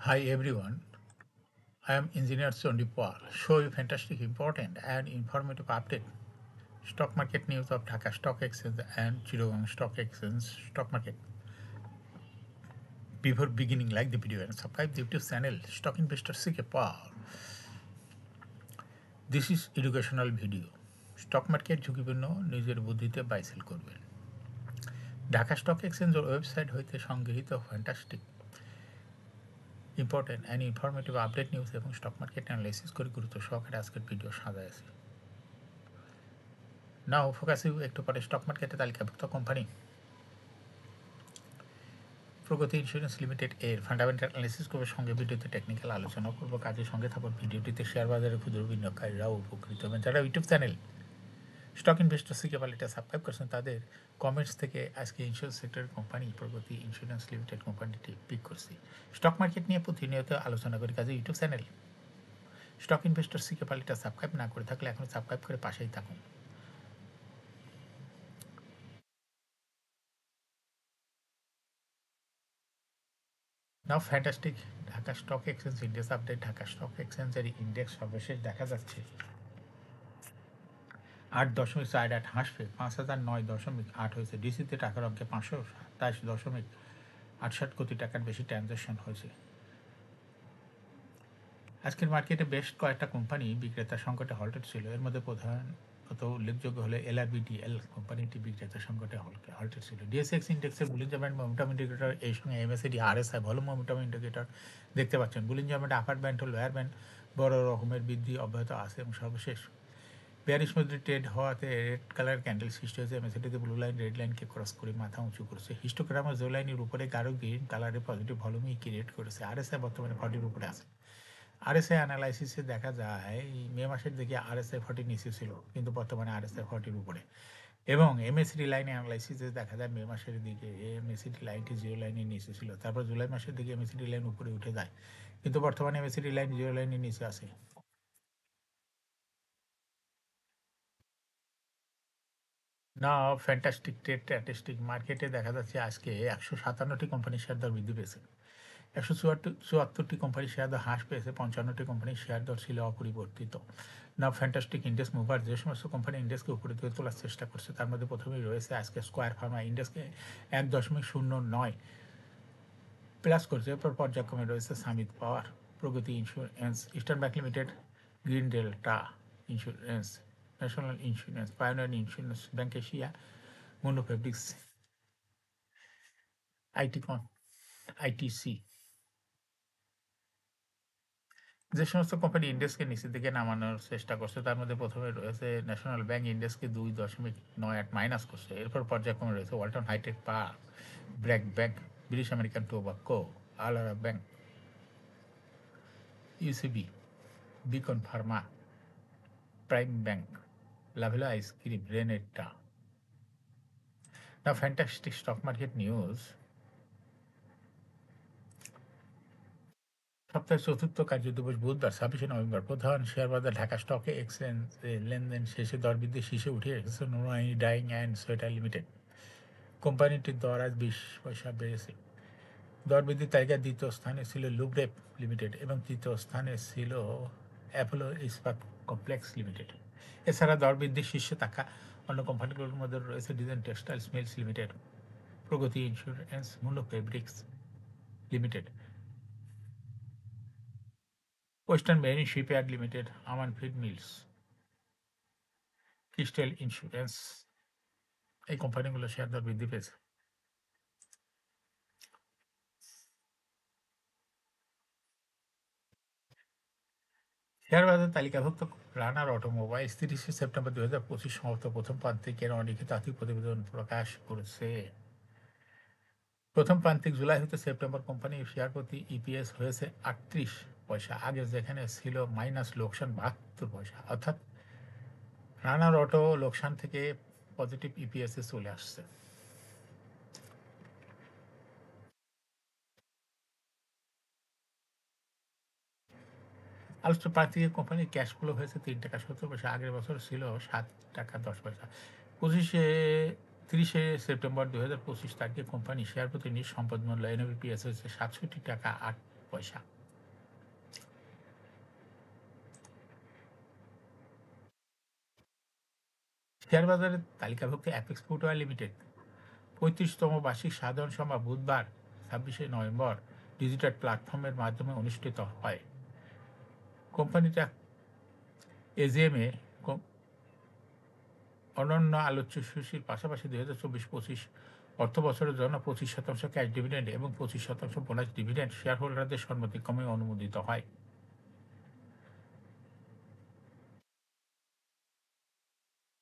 Hi everyone, I am Engineer Sondipal. Show you fantastic, important and informative update. Stock market news of Dhaka Stock Exchange and Chittagong Stock Exchange stock market. Before beginning, like the video and subscribe the YouTube channel Stock Investor CK Pal. This is educational video. Stock market ঝুঁকিপূর্ণ নিজের বুদ্ধিতে buy sell করবেন। Dhaka stock এক্সচেঞ্জের website হইতে সংগৃহীত fantastic important and informative update news এবং stock market analysis করে গুরুত্ব সহকারে আজকের ভিডিও সাজাইছে। নাও ফোকাসিং একটু পরে স্টক মার্কেটে তালিকাভুক্ত কোম্পানি প্রগতি ইন্স্যুরেন্স লিমিটেড এর ফান্ডামেন্টাল অ্যানালিসিস করবে, সঙ্গে ভিডিওতে টেকনিক্যাল আলোচনা করব। কাজের সঙ্গে থাকুন। ভিডিওটিতে শেয়ার বাজারে ক্ষুদ্র বিনিয়োগকারীরাও উপকৃত হবেন। যারা YouTube channel stock investor C K Pal এটা সাবস্ক্রাইব করেছেন তাদের কমেন্টস থেকে আজকে ইন্স্যুরেন্স সেক্টরের কোম্পানি প্রগতি ইন্স্যুরেন্স লিমিটেড কোম্পানিটি পিক করছি। স্টক মার্কেট নিয়ে প্রতিনিয়ত আলোচনা করি। কাজে YouTube channel stock investor C K Pal এটা সাবস্ক্রাইব না করে থাকলে এখন সাবস্ক্রাইব করে পাশেই থাকুন। Now fantastic Dhaka stock exchange index update. Dhaka stock এক্সচেঞ্জের ইন্ডেক্স সর্বশেষ দেখা যাচ্ছে 8.48 হাসবে 5,009.8 হয়েছে। ডিসিতে টাকার অঙ্কে 527.68 কোটি টাকার বেশি ট্রানজ্যাকশন হয়েছে। আজকের মার্কেটে বেশ কয়েকটা কোম্পানি বিক্রেতা সংকটে হল্টেড ছিল। এর মধ্যে প্রধানত উল্লেখযোগ্য হলে এলআরবিডিএল কোম্পানিটি বিক্রেতা সংকটে হল্টেড ছিল। ডিএসএক্স ইন্ডেক্সের বুলিঞ্জার ব্যান্ড মোমেন্টাম ইন্ডিকেটর এই সঙ্গে MACD RSI volume momentum indicator দেখতে পাচ্ছেন। বুলিঞ্জার ব্যান্ড আপার ব্যান্ড ও লোয়ার ব্যান্ড বড় রকমের বৃদ্ধি অব্যাহত আছে এবং সর্বশেষ বেয়ারিশ মধ্যে ট্রেড হওয়াতে রেড কালার ক্যান্ডেল সৃষ্টি হয়েছে। এমএসিডিতে ব্লু লাইন রেড লাইনকে ক্রস করে মাথা উঁচু করেছে। হিস্টোগ্রামের জো লাইনের উপরে গাঢ় গ্রিন কালারে পজিটিভ ভলিউমই ক্রিয়েট করেছে। আরএসআই বর্তমানে 40 উপরে আছে। আরএসআই অ্যানালাইসিসে দেখা যায় মে মাসের দিকে আরএসআই 40 নিচে ছিল, কিন্তু বর্তমানে আরএসআই 40 উপরে। এবং এমএসিডি লাইন অ্যানালাইসিসে দেখা যায় মে মাসের দিকে এমএসিডি লাইনটি জিরো লাইনের নিচে ছিল, তারপর জুলাই মাসের দিকে এমএসিডি লাইন উপরে উঠে যায়, কিন্তু বর্তমানে এমএসিডি লাইন জিরো লাইনের নিচে আছে। না, ফ্যান্টাস্টিক ট্রেড স্ট্যাটিস্টিক মার্কেটে দেখা যাচ্ছে আজকে 157টি কোম্পানির শেয়ার দর বৃদ্ধি পেয়েছে। 174টি কোম্পানির শেয়ার দর হ্রাস পেয়েছে। 55টি কোম্পানির শেয়ার দর ছিল অপরিবর্তিত। না, ফ্যান্টাস্টিক ইন্ডেক্স মুভার যে সমস্ত কোম্পানি ইন্ডেক্সকে উপরে তুলে তোলার চেষ্টা করছে তার মধ্যে প্রথমেই রয়েছে আজকে স্কোয়ার ফার্মা। ইন্ডেক্সকে 1.09 প্লাস করছে। এরপর পর্যায়ক্রমে রয়েছে summit power, Pragati insurance, Eastern bank limited, green delta insurance, national insurance, pioneer insurance, bank Asia, Monno fabrics, আইটিকন, আইটিসি। যে সমস্ত কোম্পানি ইন্ডেক্সকে নিচের দিকে নামানোর চেষ্টা করছে তার মধ্যে প্রথমে রয়েছে ন্যাশনাল ব্যাংক। ইন্ডেক্সকে 2.98 মাইনাস করছে। এরপর পর্যায়ক্রমে রয়েছে Walton hitech park, BRAC bank, British American tobacco, আলারা bank, UCB, beacon pharma, prime bank, Lovello ice cream, Renata. না, ফ্যান্টাস্টিক স্টক মার্কেট নিউজ। সপ্তাহের চতুর্থ কার্যদিবস বুধবার 26 নভেম্বর। প্রধান শেয়ার বাজার ঢাকা স্টক এক্সচেঞ্জে লেনদেন শেষে দরবৃদ্ধি শীর্ষে উঠে এসেছে নুরানি ডাইং অ্যান্ড সোয়েটার লিমিটেড। কোম্পানিটির দর আজ 20 পয়সা বেড়েছে। দরবৃদ্ধির তালিকায় দ্বিতীয় স্থানে ছিল লুব্রেপ লিমিটেড এবং তৃতীয় স্থানে ছিল অ্যাপোলো ইস্পাত কমপ্লেক্স লিমিটেড। এছাড়া দরবৃদ্ধির শীর্ষে থাকা অন্য কোম্পানিগুলোর মধ্যে রয়েছে design textiles mills limited, Pragati insurance, Monno fabrics limited, western marine shipyard limited, Aman feed mills, crystal insurance. এই কোম্পানিগুলো শেয়ার দর বৃদ্ধি পেয়েছে। শেয়ার বাজার তালিকাভুক্ত রানার অটোমোবাইলস 30 সেপ্টেম্বর 2025 সমাপ্ত প্রথম প্রান্তিকের অলিখিত আর্থিক প্রতিবেদন প্রকাশ করেছে। প্রথম প্রান্তিক জুলাই হতে সেপ্টেম্বর কোম্পানির শেয়ার প্রতি ইপিএস হয়েছে 38 পয়সা, আগে যেখানে ছিল মাইনাস লোকসান 72 পয়সা, অর্থাৎ রানার অটো লোকসান থেকে পজিটিভ ইপিএসে চলে আসছে। আলোচ্য প্রান্তিকের কোম্পানির ক্যাশ ফ্লো হয়েছে 3 টাকা 70 পয়সা, আগের বছর ছিল 7 টাকা 10 পয়সা। 30 সেপ্টেম্বর 2025 তারিখে কোম্পানি শেয়ার প্রতি নিজ সম্পদ মূল্য এনএভিপিএস হয়েছে 67 টাকা পয়সা। শেয়ার বাজারের তালিকাভুক্ত অ্যাপেক্স ফুটওয়্যার লিমিটেড ৩৫তম বার্ষিক সাধারণ সভা বুধবার ২৬শে নভেম্বর ডিজিটাল প্ল্যাটফর্মের মাধ্যমে অনুষ্ঠিত হয়। কোম্পানিটা এজিএমে অনন্য আলোচ্য সূচির পাশাপাশি ২০২৪-২৫ অর্থ বছরের জন্য ২৫% ক্যাশ ডিভিডেন্ড এবং ২৫% বোনাস ডিভিডেন্ড শেয়ার হোল্ডারদের সম্মতিক্রমে অনুমোদিত হয়।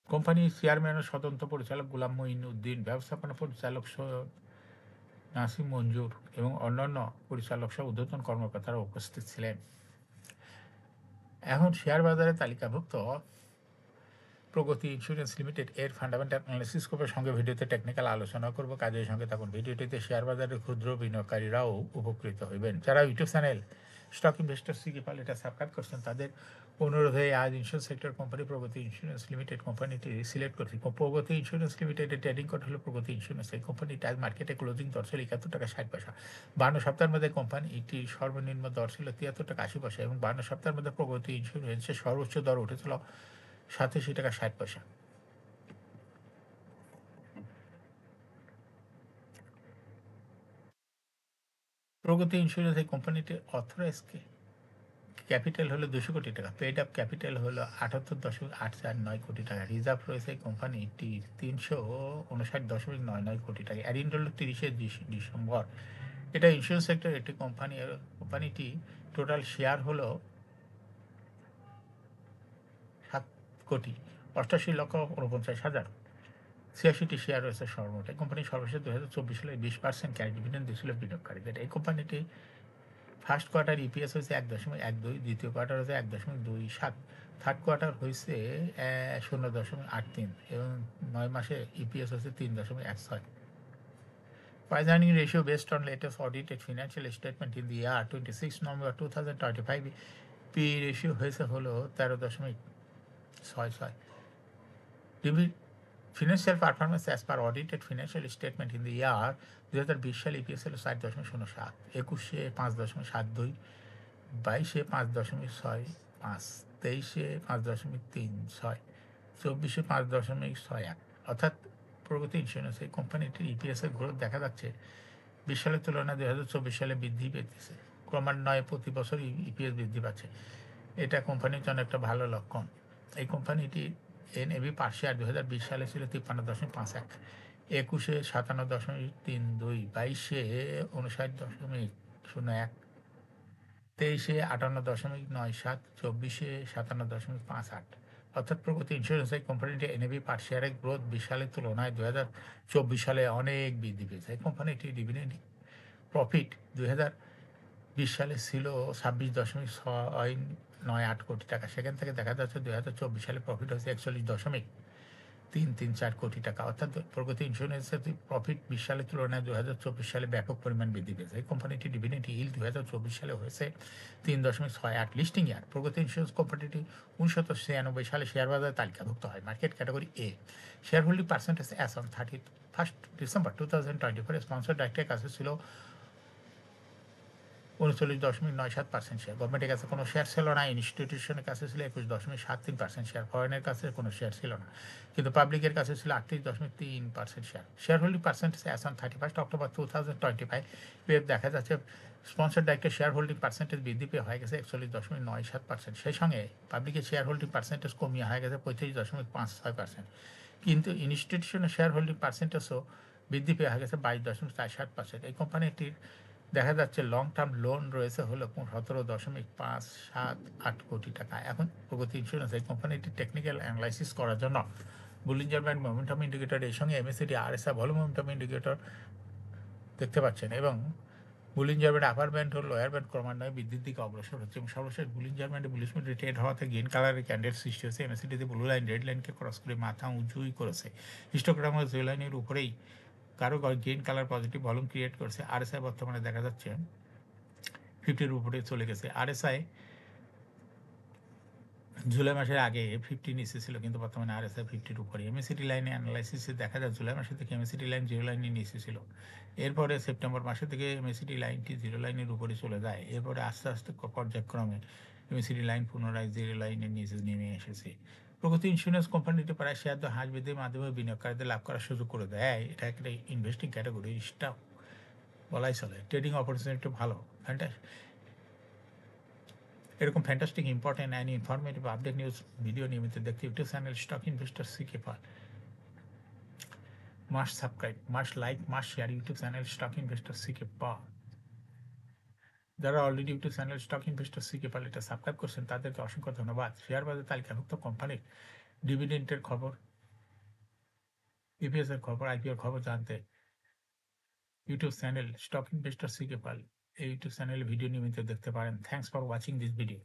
কোম্পানির চেয়ারম্যান ও স্বতন্ত্র পরিচালক গোলাম মঈন উদ্দিন, ব্যবস্থাপনা পরিচালক নাসিম মঞ্জুর এবং অন্যান্য পরিচালক সহ ঊর্ধ্বতন কর্মকর্তারা উপস্থিত ছিলেন। এখন শেয়ার বাজারে তালিকাভুক্ত প্রগতি ইন্স্যুরেন্স লিমিটেড এর ফান্ডামেন্টাল অ্যানালিসিস গ্রুপের সঙ্গে ভিডিওতে টেকনিক্যাল আলোচনা করব। কাজের সঙ্গে থাকুন। ভিডিওটিতে শেয়ার বাজারের ক্ষুদ্র বিনিয়োগকারীরাও উপকৃত হইবেন। যারা ইউটিউব চ্যানেল স্টক ইনভেস্টর সিকিপাল এটা সাবস্ক্রাইব করছেন, তাদের অনুরোধে আজ ইন্স্যুরেন্স সেক্টর কোম্পানি প্রগতি ইন্স্যুরেন্স লিমিটেড কোম্পানিটি সিলেক্ট করছি। প্রগতি ইন্স্যুরেন্স লিমিটেডের ট্রেডিং কোড হলো প্রগতি ইন্স্যুরেন্স। এই কোম্পানিটি আজ মার্কেটে ক্লোজিং দর ছিল ৭১ টাকা ৬০ পয়সা। ৫২ সপ্তাহের মধ্যে কোম্পানিটির সর্বনিম্ন দর ছিল ৭৩ টাকা ৮০ পয়সা এবং ৫২ সপ্তাহের মধ্যে প্রগতি ইন্স্যুরেন্সের সর্বোচ্চ দর উঠেছিল ৮৭ টাকা ৬০ পয়সা। প্রগতি ইন্স্যুরেন্স এই কোম্পানিটির অথরাইজ ক্যাপিটাল হলো ২০০ কোটি টাকা, পেড আপ ক্যাপিটাল হলো ৭৮.৮৪৯ কোটি টাকা, রিজার্ভ রয়েছে এই কোম্পানিটির ৩৫৯.৯৯ কোটি টাকা। অ্যাডিন হলো ৩০শে ডিসেম্বর। এটা ইন্স্যুরেন্স সেক্টর একটি কোম্পানিটি টোটাল শেয়ার হলো ৭,৮৮,৪৯,০০০। ৮৬টি শেয়ার রয়েছে সর্বমোট। এই কোম্পানি সর্বশেষ ২০২৪ সালে 20% ক্যাশ ডিভিডেন্ড দিয়েছিল বিনিয়োগকারীদের। এই কোম্পানিটি ফার্স্ট কোয়ার্টার ইপিএস হয়েছে ১.১২, দ্বিতীয় কোয়ার্টার হয়েছে ১.২৭, থার্ড কোয়ার্টার হয়েছে ০.৮৩ এবং ৯ মাসে ইপিএস হয়েছে ৩.১৬। Price earning ratio based on latest audited financial statement in the year 26 November 2025, P ratio হয়েছে হলো 13.৬৬। Financial performance as per audited financial statement in the year ২০২০ সালে ইপিএস হলো ৪.০৭, ২১-এ ৫.৭২, ২২-এ ৫.৬৫, ২৩-এ ৫.৩৬, ২৪-এ ৫.৬১। অর্থাৎ প্রগতি ইন্স্যুরেন্স এই কোম্পানিটির ইপিএসের গ্রোথ দেখা যাচ্ছে ২০ সালের তুলনায় ২০২৪ সালে বৃদ্ধি পেতেছে। ক্রমান্বয়ে প্রতি বছর ইপিএস বৃদ্ধি পাচ্ছে। এটা কোম্পানির জন্য একটা ভালো লক্ষণ। এই কোম্পানিটি এনএবি পার শেয়ার ২০২০ সালে ছিল ৫৩.৫১, ২১-এ ৫৭.৩২, ২২-এ ৫৯.০১, ২৩-এ ৫৮.৯৭, ২৪-এ ৫৭.৫৮। অর্থাৎ প্রগতি ইন্স্যুরেন্স এই কোম্পানিটি এনএবি পার শেয়ারের গ্রোথ ২০ সালের তুলনায় ২০২৪ সালে অনেক বৃদ্ধি পেয়েছে। এই কোম্পানিটি ডিভিডেন্ড প্রফিট ২০২০ সালে ছিল ২৬.৬৯৮ কোটি টাকা। সেখান থেকে দেখা যাচ্ছে ২০২৪ সালে প্রফিট হয়েছে ৪১.৩৩৪ কোটি টাকা। অর্থাৎ প্রগতি ইন্স্যুরেন্সের প্রফিট ২০ সালের তুলনায় ২০২৪ সালে ব্যাপক পরিমাণ বৃদ্ধি পেয়েছে। এই কোম্পানিটি ডিভিডেন্ড ইল্ড ২০২৪ সালে হয়েছে ৩.৬৮। লিস্টিং ইয়ার প্রগতি ইন্স্যুরেন্স কোম্পানিটি ১৯৯৬ সালে শেয়ার বাজারে তালিকাভুক্ত হয়। Market category A. Share holding percentage as on 31 December 2024 sponsor ডাইরেক্টের কাছে ছিল ৩৯.৯৭% শেয়ার। গভর্নমেন্টের কাছে কোনো শেয়ার ছিল না। ইনস্টিটিউশনের কাছে ছিল ২১.৭৩% শেয়ার। ফরেনের কাছে কোনো শেয়ার ছিল না, কিন্তু পাবলিকের কাছে ছিল ৩৮.৩% share. Share holding percentage as on 31 October 2025 দেখা যাচ্ছে স্পন্সর ডাইরেক্টের শেয়ার হোল্ডিং পার্সেন্টেজ বৃদ্ধি পেয়ে হয়ে গেছে ৪১.৯৭%। সেই সঙ্গে পাবলিকের শেয়ার হোল্ডিং পার্সেন্টেজ কমিয়ে হয়ে গেছে ৩৫.৫৬%। কিন্তু ইনস্টিটিউশনের শেয়ার হোল্ডিং পার্সেন্টেজও বৃদ্ধি পেয়ে হয়ে গেছে ২২.৪৭%। এই কোম্পানিটির দেখা যাচ্ছে লং টার্ম লোন রয়েছে হলো ১৭.৫৭৮ কোটি টাকা। এখন প্রগতি ইন্স্যুরেন্স এই কোম্পানিটি টেকনিক্যাল অ্যানালাইসিস করার জন্য বুলিঞ্জার ব্যান্ড মোমেন্টাম ইন্ডিকেটর এর সঙ্গে MACD RSI volume momentum indicator দেখতে পাচ্ছেন এবং বুলিঞ্জার ব্যান্ড আপার ব্যান্ড ও লোয়ার ব্যান্ড ক্রমান্বয়ে বৃদ্ধির দিকে অগ্রসর হচ্ছে এবং সর্বশেষ বুলিঞ্জার ব্যান্ডে বুলিশ মিড ট্রেড হওয়াতে গ্রিন কালারের ক্যান্ডেল সৃষ্টি হয়েছে। এমএসিডিতে ব্লু লাইন রেড লাইনকে ক্রস করে মাথা উঁচুই করেছে। হিস্টোগ্রাম জিরো লাইনের উপরেই কারো green colour positive volume create করছে। আরএসআই বর্তমানে দেখা যাচ্ছে 50-র উপরে চলে গেছে। আরএসআই জুলাই মাসের আগে 50 নিচে ছিল কিন্তু বর্তমানে RSI 50-র উপরে। MACD লাইনে অ্যানালাইসিসে দেখা যায় জুলাই মাসে থেকে MACD লাইন 0 লাইনের নিচে ছিল। এরপরে সেপ্টেম্বর মাসে থেকে MACD লাইনটি 0 লাইনের উপরে চলে যায়। এরপরে আস্তে, আস্তে পর্যায়ক্রমে MACD লাইন পুনরায় 0 লাইনের নিচে নেমে এসেছে। প্রগতি ইন্স্যুরেন্স কোম্পানিটি প্রায় শেয়ার দর হ্রাস বৃদ্ধির মাধ্যমে বিনিয়োগকারীদের লাভ করার সুযোগ করে দেয়। এটা একটা ইনভেস্টিং ক্যাটাগরি স্টক বলাই চলে। ট্রেডিং অপরচুনিটি ভালো। এরকম fantastic important and informative update news video নিয়মিত দেখতে YouTube channel stock investor C K Pal must subscribe, must like, must share YouTube channel stock investor C K Pal. যারা already YouTube channel stock investor C K Pal এটা subscribe করছেন তাদেরকে অসংখ্য ধন্যবাদ। শেয়ার বাজার তালিকাভুক্ত কোম্পানির ডিভিডেন্টের খবর, ইপিএস এর খবর, আইপিওর খবর জানতে YouTube channel stock investor C K পাল এই ইউটিউব চ্যানেলে ভিডিও নিয়মিত দেখতে পারেন। Thanks for watching this video.